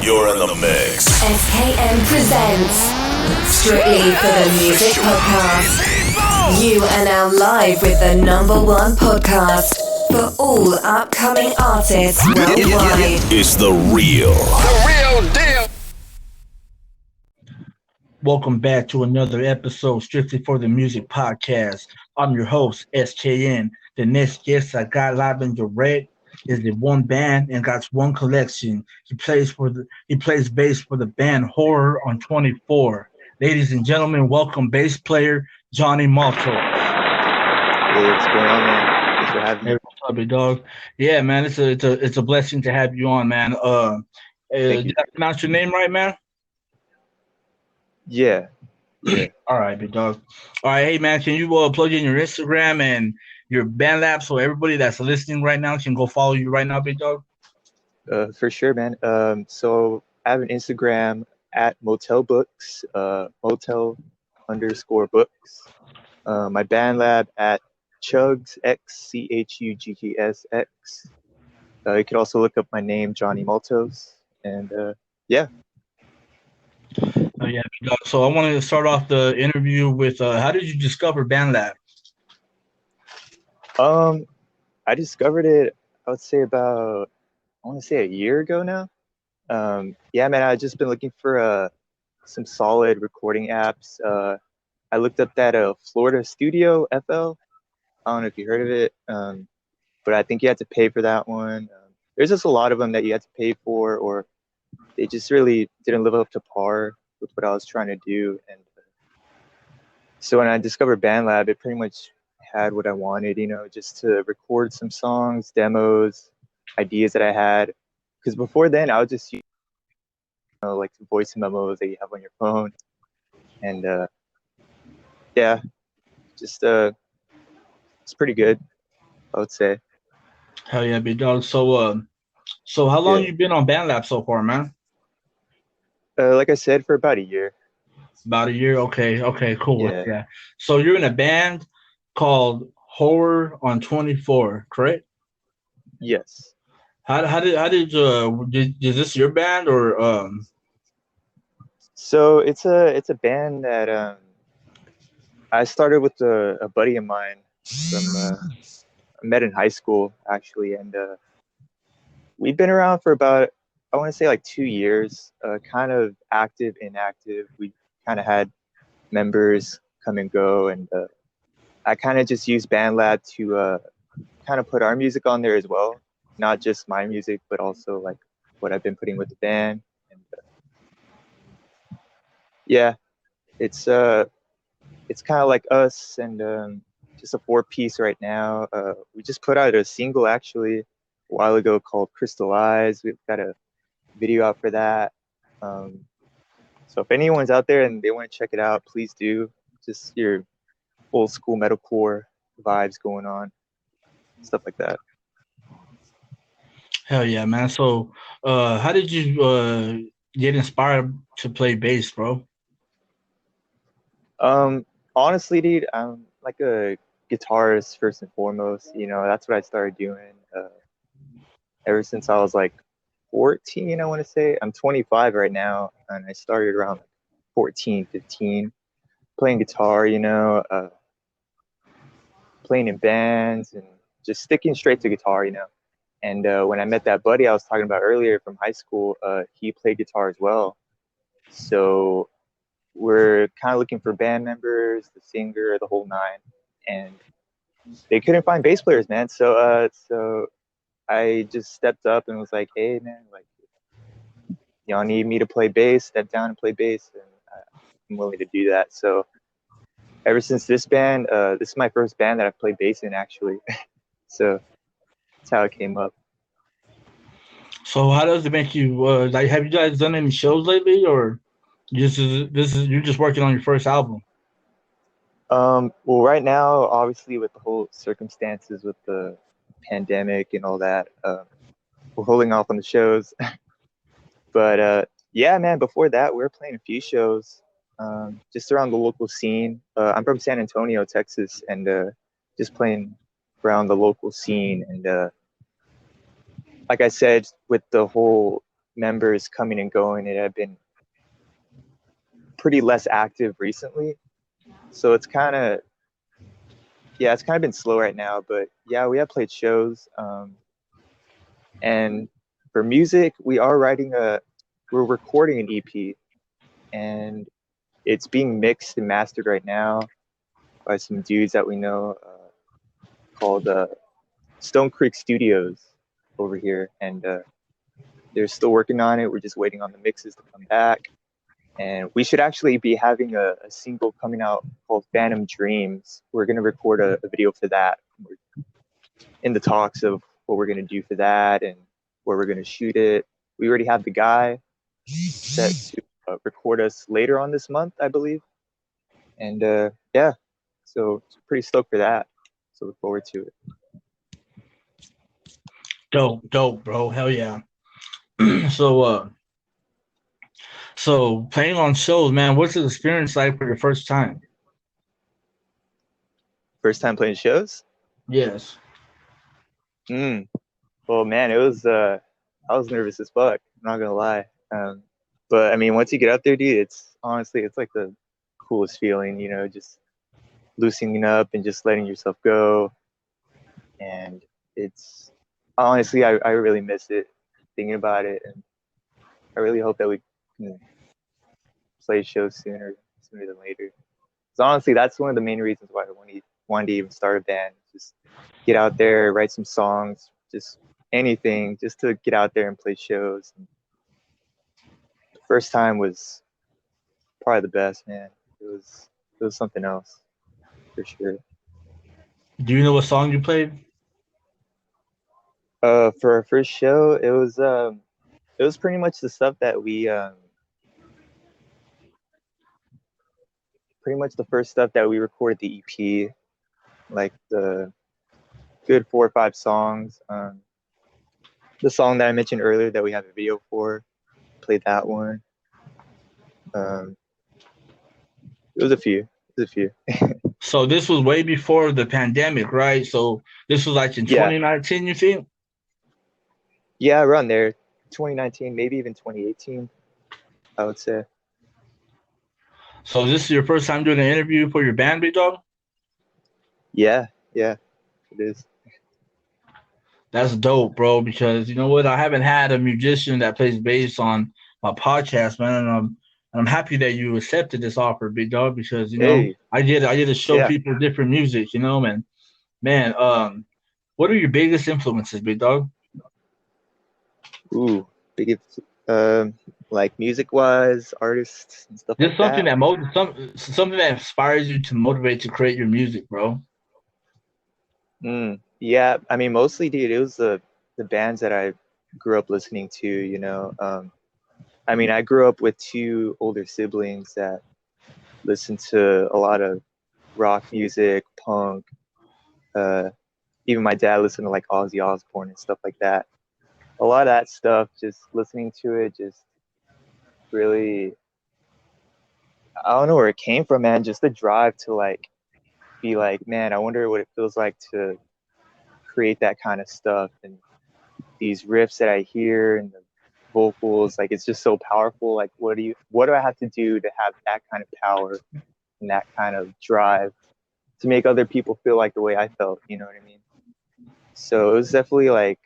You're in the mix. SKM presents Strictly for the Music Podcast. You are now live with the #1 podcast for all upcoming artists worldwide. It's the real deal. Welcome back to another episode, Strictly for the Music Podcast. I'm your host, SKN. The next guest I got live in direct is the one band and got one collection. He plays bass for the band Horror on 24. Ladies and gentlemen, welcome bass player Johnny Maltos. Hey, what's going on, man? Thanks for having me. Hey, what's up, big dog? Yeah, man, it's a blessing to have you on, man. Did I pronounce your name right, man? Yeah. All right, big dog. All right, hey man, can you plug in your Instagram and your band lab so everybody that's listening right now can go follow you right now, big dog? For sure, man. So I have an Instagram at Motel Books, motel_books. My band lab at Chugs, CHUGGSX. You can also look up my name, Johnny Maltos. And yeah. Oh yeah, big dog. So I wanted to start off the interview with how did you discover band lab? I discovered it, I would say about, I want to say a year ago now. Yeah, man, I've just been looking for some solid recording apps. I looked up that Florida Studio FL. I don't know if you heard of it, but I think you had to pay for that one. There's just a lot of them that you had to pay for, or they just really didn't live up to par with what I was trying to do. And so when I discovered BandLab, it pretty much had what I wanted, just to record some songs, demos, ideas that I had. Because before then, I would just use, like voice memos that you have on your phone. And yeah, just it's pretty good, I would say. Hell yeah, big dog. So how long you been on band lab so far, man? Like I said, for about a year. About a year? Okay, cool. Yeah. So you're in a band called Horror on 24, correct? Yes. How did is this your band or So it's a band that I started with a buddy of mine from I met in high school actually, and we've been around for about, I want to say like 2 years, kind of active, inactive. We kind of had members come and go, and I kind of just used BandLab to kind of put our music on there as well. Not just my music, but also like what I've been putting with the band. And yeah, it's kind of like us, and just a 4-piece right now. We just put out a single actually a while ago called Crystal Eyes. We've got a video out for that. So if anyone's out there and they want to check it out, please do. Just your old school metalcore vibes going on, stuff like that. Hell yeah, man. So how did you get inspired to play bass, bro? Honestly, dude, I'm like a guitarist first and foremost. That's what I started doing ever since I was like 14, I want to say. I'm 25 right now, and I started around 14, 15, playing guitar, playing in bands and just sticking straight to guitar, And when I met that buddy I was talking about earlier from high school, he played guitar as well. So we're kind of looking for band members, the singer, the whole nine, and they couldn't find bass players, man. So I just stepped up and was like, hey, man, like, y'all need me to play bass, step down and play bass, and I'm willing to do that. So ever since this band, this is my first band that I've played bass in, actually. So that's how it came up. So how does it make you like? Have you guys done any shows lately, or you're just working on your first album? Well, right now, obviously, with the whole circumstances with the pandemic and all that, we're holding off on the shows. But yeah, man, before that, we were playing a few shows just around the local scene. I'm from San Antonio, Texas, and just playing around the local scene. And like I said, with the whole members coming and going. It had been pretty less active recently, so it's kind of been slow right now. But yeah, we have played shows, and for music, we're recording an EP, and it's being mixed and mastered right now by some dudes that we know called Stone Creek Studios over here, and they're still working on it. We're just waiting on the mixes to come back. And we should actually be having a single coming out called Phantom Dreams. We're going to record a video for that. We're in the talks of what we're going to do for that and where we're going to shoot it. We already have the guy set to record us later on this month, I believe. And yeah, so pretty stoked for that. So look forward to it. Dope, bro. Hell yeah. So playing on shows, man, what's the experience like for your first time? First time playing shows? Yes. Well, man, it was I was nervous as fuck. I'm not gonna lie. But I mean, once you get up there, dude, it's like the coolest feeling, you know, just loosening up and just letting yourself go. And it's honestly, I really miss it thinking about it, and I really hope that we can play shows sooner than later. Because honestly, that's one of the main reasons why I wanted to even start a band. Just get out there, write some songs, just anything, just to get out there and play shows. And the first time was probably the best, man. It was something else for sure. Do you know what song you played? For our first show, it was pretty much the stuff that we pretty much the first stuff that we recorded the EP, like the good 4 or 5 songs. The song that I mentioned earlier that we have a video for, played that one. It was a few. So this was way before the pandemic, right? So this was like in 2019, you think? Yeah, around there. 2019, maybe even 2018, I would say. So this is your first time doing an interview for your band, Big Dog? Yeah, it is. That's dope, bro, because you know what? I haven't had a musician that plays bass on my podcast, man, and I'm happy that you accepted this offer, Big Dog, because you know I get to show people different music, you know, man. What are your biggest influences, Big Dog? Ooh, big like music-wise, artists and stuff Just like something that. something that inspires you to motivate to create your music, bro. Yeah, I mean, mostly, dude, it was the bands that I grew up listening to, you know. I mean, I grew up with 2 older siblings that listened to a lot of rock music, punk. Even my dad listened to like Ozzy Osbourne and stuff like that. A lot of that stuff, just listening to it, just really, I don't know where it came from, man. Just the drive to like be like, man, I wonder what it feels like to create that kind of stuff, and these riffs that I hear and the vocals, like it's just so powerful. Like what do I have to do to have that kind of power and that kind of drive to make other people feel like the way I felt, you know what I mean? So it was definitely like,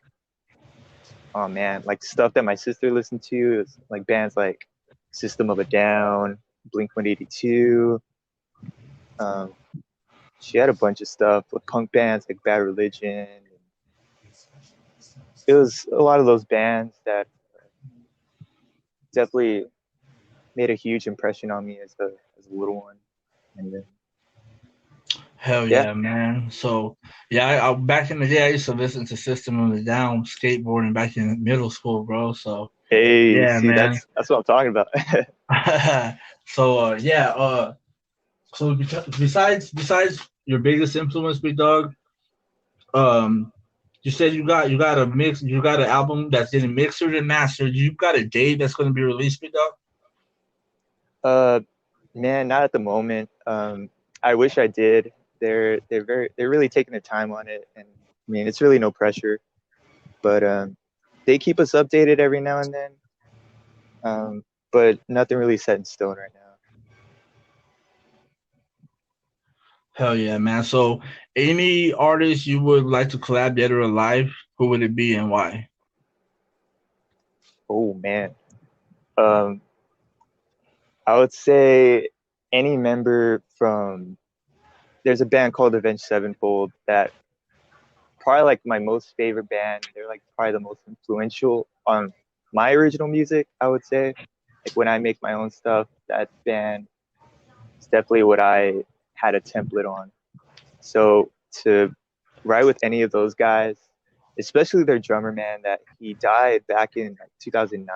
oh man, like stuff that my sister listened to. It was like bands like System of a Down, Blink-182. She had a bunch of stuff with punk bands like Bad Religion. It was a lot of those bands that definitely made a huge impression on me as a little one. And then, Hell yeah, man. So, I back in the day, I used to listen to System of a Down skateboarding back in middle school, bro. So, hey, yeah, see, man. that's what I'm talking about. So, so besides your biggest influence, Big Dog, you said you got an album that's getting mixed and mastered. You got a date that's going to be released, Big Dog? Man, not at the moment. I wish I did. They're really taking their time on it, and I mean it's really no pressure, but they keep us updated every now and then. but nothing really set in stone right now. Hell yeah, man. So, any artist you would like to collab dead or alive, who would it be and why? Oh man, um, I would say any member from. There's a band called Avenged Sevenfold that probably like my most favorite band. They're like probably the most influential on my original music. I would say, like when I make my own stuff, that band is definitely what I had a template on. So to write with any of those guys, especially their drummer man, that he died back in like 2009,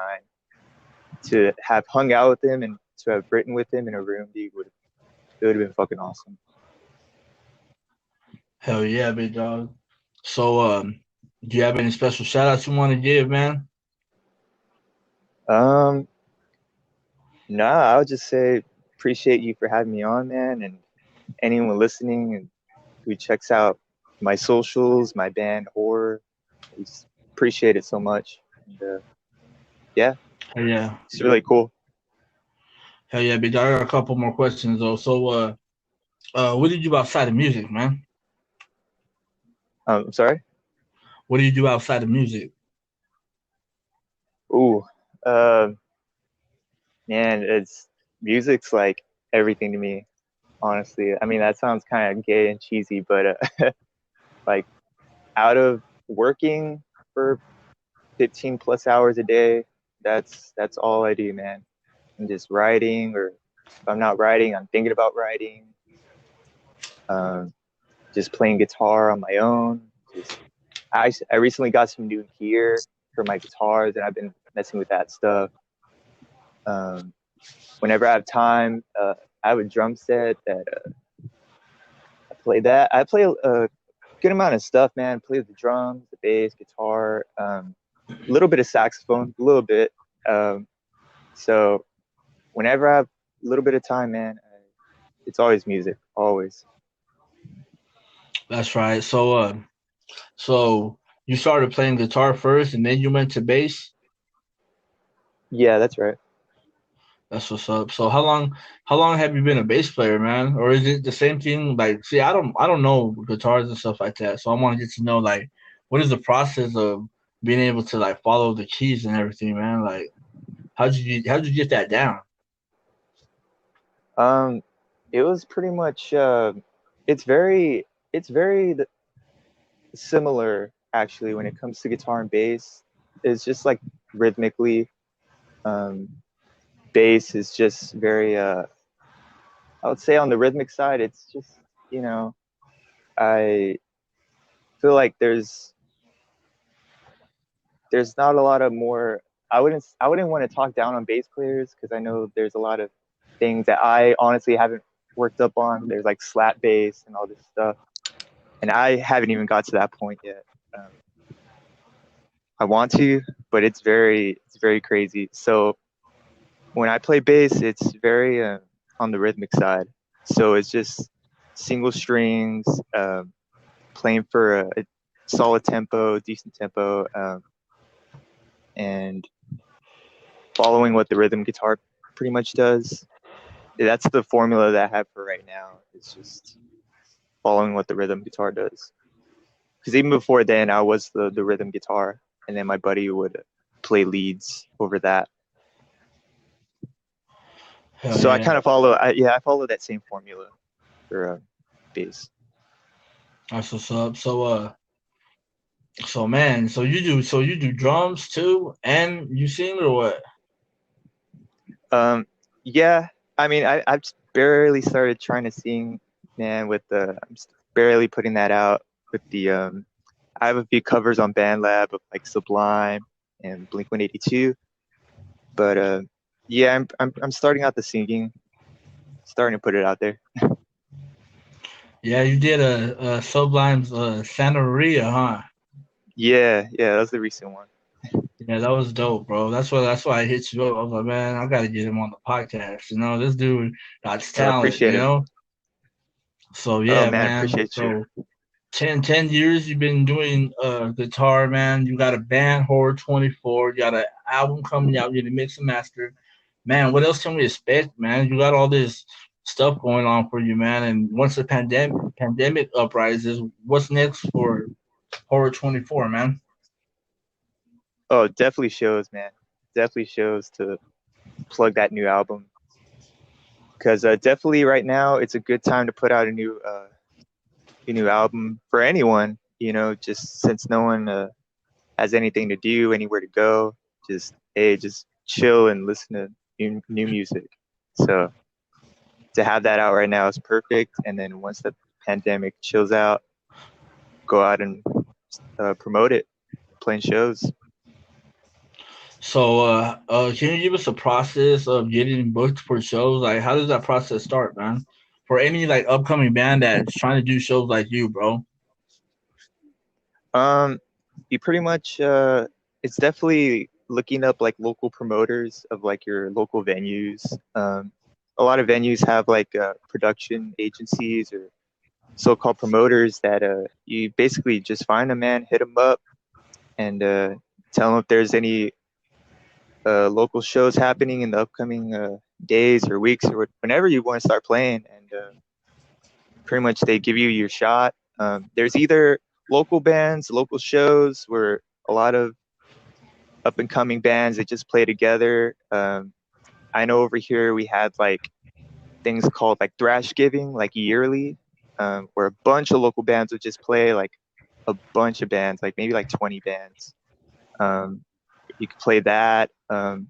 to have hung out with him and to have written with him in a room, it would have been fucking awesome. Hell yeah, big dog. So, do you have any special shout outs you want to give, man? Um, nah, I would just say appreciate you for having me on, man, and anyone listening and who checks out my socials, my band Horror. I just appreciate it so much. And, yeah, Hell yeah. it's really cool. Hell yeah, big dog. I got a couple more questions though. So, what did you do outside of music, man? I'm sorry. What do you do outside of music? Ooh, uh, man, it's music's like everything to me. Honestly, I mean that sounds kind of gay and cheesy, but like out of working for 15 plus hours a day, that's all I do, man. I'm just writing, or if I'm not writing, I'm thinking about writing. Um, just playing guitar on my own. Just I recently got some new gear for my guitars, and I've been messing with that stuff. Um, whenever I have time, I have a drum set that I play that. I play a good amount of stuff, man. I play the drums, the bass, guitar, a little bit of saxophone, a little bit. Um, so whenever I have a little bit of time, man, it's always music, always. That's right. So you started playing guitar first, and then you went to bass. Yeah, that's right. That's what's up. So how long have you been a bass player, man? Or is it the same thing? Like, see, I don't know guitars and stuff like that. So I want to get to know like what is the process of being able to like follow the keys and everything, man? Like, how'd you get that down? Um, it was pretty much. It's very similar actually when it comes to guitar and bass. It's just like rhythmically. Um, bass is just very. I would say on the rhythmic side, it's just you know I feel like there's not a lot of more. I wouldn't want to talk down on bass players because I know there's a lot of things that I honestly haven't worked up on. There's like slap bass and all this stuff, and I haven't even got to that point yet. Um, I want to, but it's very crazy. So when I play bass, it's very on the rhythmic side. So it's just single strings, playing for a solid tempo, decent tempo, and following what the rhythm guitar pretty much does. That's the formula that I have for right now. It's just following what the rhythm guitar does. Because even before then, I was the rhythm guitar, and then my buddy would play leads over that. Hell So I yeah. kind of I follow that same formula for bass. That's what's up. So man, so you do drums too, and you sing or what? Um, yeah, I mean, I've just barely started trying to sing, man. I'm just barely putting that out with the. I have a few covers on BandLab of like Sublime and Blink-182, but yeah, I'm starting out the singing, starting to put it out there. Yeah, you did a Sublime's Santa Maria, huh? Yeah, that was the recent one. Yeah, that was dope, bro. That's why I hit you up. I was like, man, I gotta get him on the podcast. This dude got Oh, talent. appreciate it. So Oh yeah, man, man. appreciate you. ten years you've been doing guitar, man. You got a band, Horror 24. You got an album coming out. You're the mix and master, man. What else can we expect, man? You got all this stuff going on for you, man. And once the pandemic uprises, what's next for Horror 24, man? Oh, definitely shows, man. Definitely shows to plug that new album because definitely right now it's a good time to put out a new album for anyone. You know, just since no one has anything to do, anywhere to go, just hey, just chill and listen to new music. So to have that out right now is perfect. And then once the pandemic chills out, go out and promote it, playing shows. So, can you give us a process of getting booked for shows? Like, how does that process start, man? For any like upcoming band that's trying to do shows like you, bro. Um, you pretty much it's definitely looking up like local promoters of like your local venues. A lot of venues have like production agencies or so-called promoters that you basically just find a man, hit them up, and tell them if there's any local shows happening in the upcoming days or weeks or whenever you want to start playing, and pretty much they give you your shot. There's either local bands, local shows where a lot of up and coming bands that just play together. I know over here we had like things called like thrash giving, like yearly, where a bunch of local bands would just play, like a bunch of bands, like maybe like 20 bands. Um, you could play that. And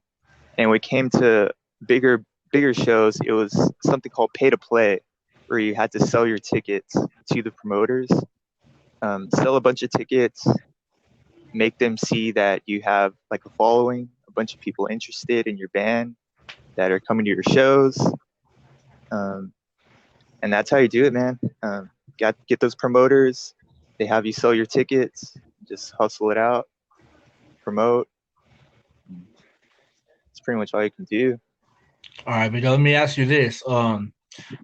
when it came to bigger shows, it was something called pay to play, where you had to sell your tickets to the promoters, sell a bunch of tickets, make them see that you have like a following, a bunch of people interested in your band that are coming to your shows. Um, and that's how you do it, man. Got get those promoters. They have you sell your tickets, just hustle it out, promote. It's pretty much all you can do. All right, but let me ask you this: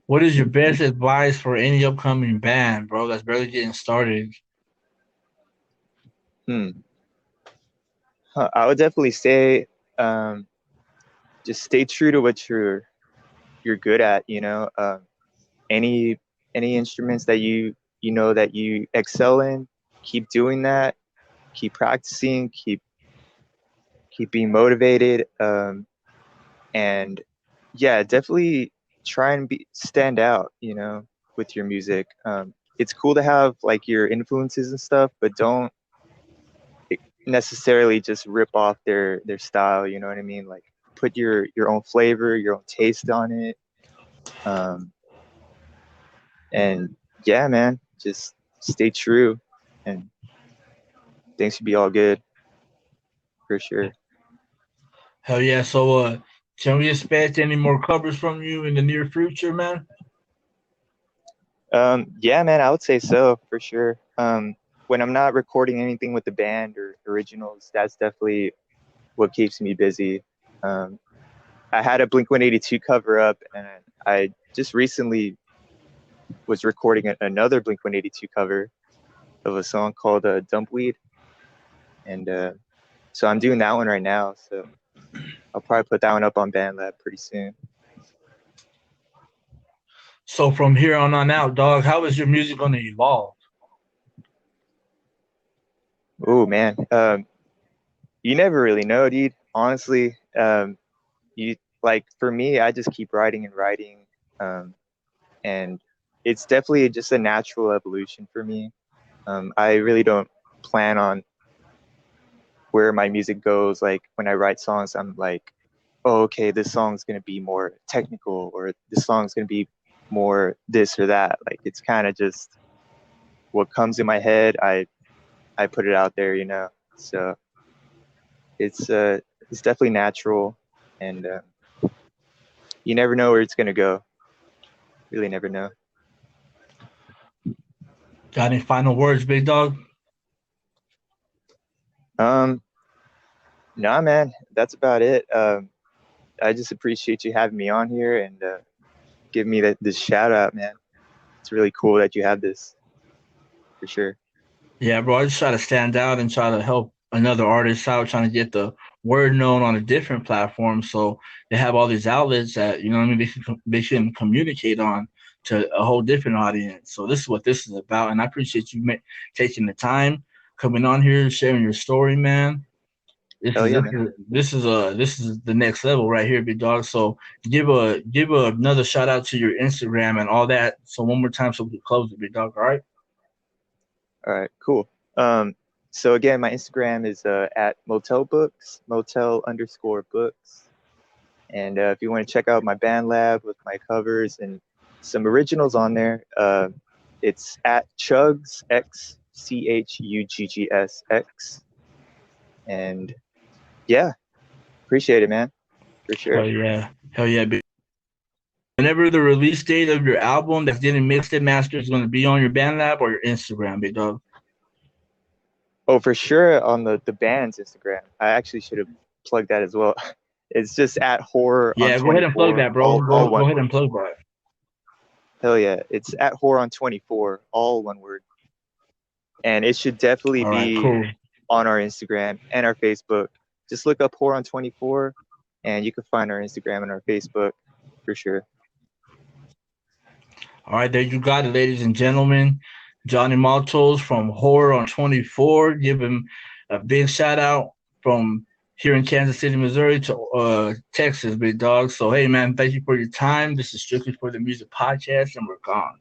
what is your best advice for any upcoming band, bro, that's barely getting started? Hmm. I would definitely say, um, just stay true to what you're good at. You know, any any instruments that you know that you excel in, keep doing that. Keep practicing. Keep being motivated. And yeah, definitely try and be stand out. You know, with your music. It's cool to have like your influences and stuff, but don't necessarily just rip off their style. You know what I mean? Like put your own flavor, your own taste on it. Um, and yeah, man, just stay true, and things should be all good for sure. Hell yeah! So, can we expect any more covers from you in the near future, man? Yeah, man, I would say so for sure. When I'm not recording anything with the band or originals, that's definitely what keeps me busy. Um, I had a Blink 182 cover up, and I just recently was recording another Blink 182 cover of a song called Dumpweed. And so I'm doing that one right now. So I'll probably put that one up on BandLab pretty soon. So from here on out, dog, how is your music going to evolve? Oh, man. You never really know, dude. Honestly, you like for me, I just keep writing and writing. Um, and it's definitely just a natural evolution for me. I really don't plan on where my music goes. Like when I write songs, I'm like, oh, okay, this song's gonna be more technical, or this song's gonna be more this or that. Like it's kind of just what comes in my head. I put it out there, you know. So it's definitely natural, and you never know where it's gonna go. Really, never know. Got any final words, big dog? Um, nah, man, that's about it. I just appreciate you having me on here and giving me this shout out, man. It's really cool that you have this. for sure. Yeah, bro, I just try to stand out and try to help another artist out, trying to get the word known on a different platform. So they have all these outlets that, you know what I mean, they can communicate on to a whole different audience. So this is what this is about. And I appreciate you taking the time, coming on here, sharing your story, man. This Hell is yeah, this man. is this is the next level right here, big dog. So give another shout out to your Instagram and all that. So one more time, so we can close it, big dog. All right. All right, cool. So again, my Instagram is at motel books, motel_books. And if you want to check out my band lab with my covers and some originals on there, it's at Chugs XCHUGGSX. And yeah, appreciate it, man, for sure. Hell yeah, big. Whenever the release date of your album that's getting mixed and mastered is going to be on your band lab or your Instagram, big dog. Oh, for sure on the band's Instagram. I actually should have plugged that as well. It's just at horror on Yeah, go ahead and plug 24, that, bro. all Go one ahead word. and plug that. Hell yeah. It's at horror on 24, all one word. And it should definitely All right, be cool. on our Instagram and our Facebook. Just look up horror on 24 and you can find our Instagram and our Facebook for sure. All right, there you got it, ladies and gentlemen. Johnny Maltos from Horror on 24. Give him a big shout out from here in Kansas City, Missouri to Texas, big dog. So, hey, man, thank you for your time. This is Strictly for the Music Podcast, and we're gone.